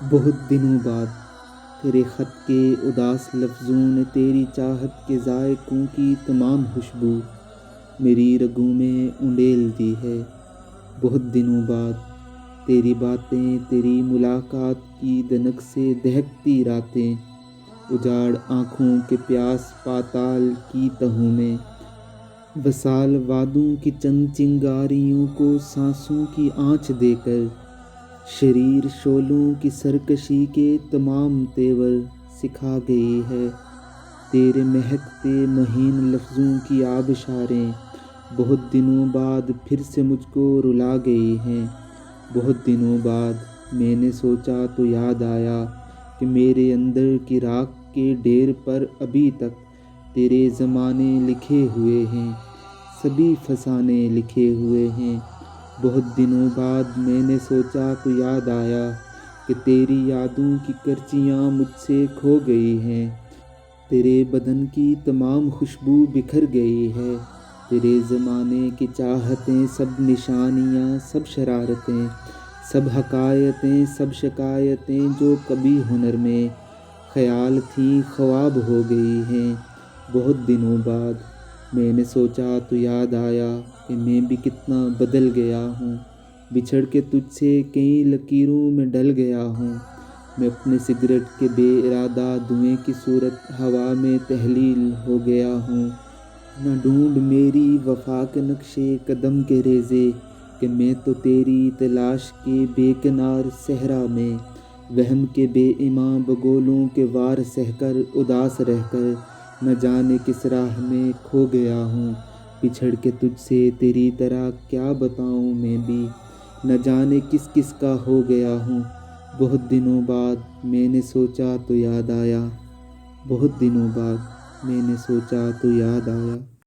بہت دنوں بعد تیرے خط کے اداس لفظوں نے تیری چاہت کے ذائقوں کی تمام خوشبو میری رگوں میں انڈیل دی ہے۔ بہت دنوں بعد تیری باتیں، تیری ملاقات کی دنک سے دہکتی راتیں، اجاڑ آنکھوں کے پیاس پاتال کی تہوں میں، وصال وعدوں کی چند چنگاریوں کو سانسوں کی آنچ دے کر، شریر شعلوں کی سرکشی کے تمام تیور سکھا گئی ہے۔ تیرے مہکتے مہین لفظوں کی آبشاریں بہت دنوں بعد پھر سے مجھ کو رلا گئی ہیں۔ بہت دنوں بعد میں نے سوچا تو یاد آیا کہ میرے اندر کی راکھ کے ڈھیر پر ابھی تک تیرے زمانے لکھے ہوئے ہیں، سبھی فسانے لکھے ہوئے ہیں۔ بہت دنوں بعد میں نے سوچا تو یاد آیا کہ تیری یادوں کی کرچیاں مجھ سے کھو گئی ہیں، تیرے بدن کی تمام خوشبو بکھر گئی ہے۔ تیرے زمانے کی چاہتیں، سب نشانیاں، سب شرارتیں، سب حکایتیں، سب شکایتیں جو کبھی ہنر میں خیال تھیں، خواب ہو گئی ہیں۔ بہت دنوں بعد میں نے سوچا تو یاد آیا کہ میں بھی کتنا بدل گیا ہوں، بچھڑ کے تجھ سے کئی لکیروں میں ڈل گیا ہوں۔ میں اپنے سگریٹ کے بے ارادہ دھوئیں کی صورت ہوا میں تحلیل ہو گیا ہوں۔ نہ ڈھونڈ میری وفا کے نقشے قدم کے ریزے کہ میں تو تیری تلاش کے بے کنار صحرا میں، وہم کے بے ایماں بگولوں کے وار سہ کر اداس رہ کر نہ جانے کس راہ میں کھو گیا ہوں۔ بچھڑ کے تجھ سے تیری طرح کیا بتاؤں میں بھی، نہ جانے کس کس کا ہو گیا ہوں۔ بہت دنوں بعد میں نے سوچا تو یاد آیا، بہت دنوں بعد میں نے سوچا تو یاد آیا۔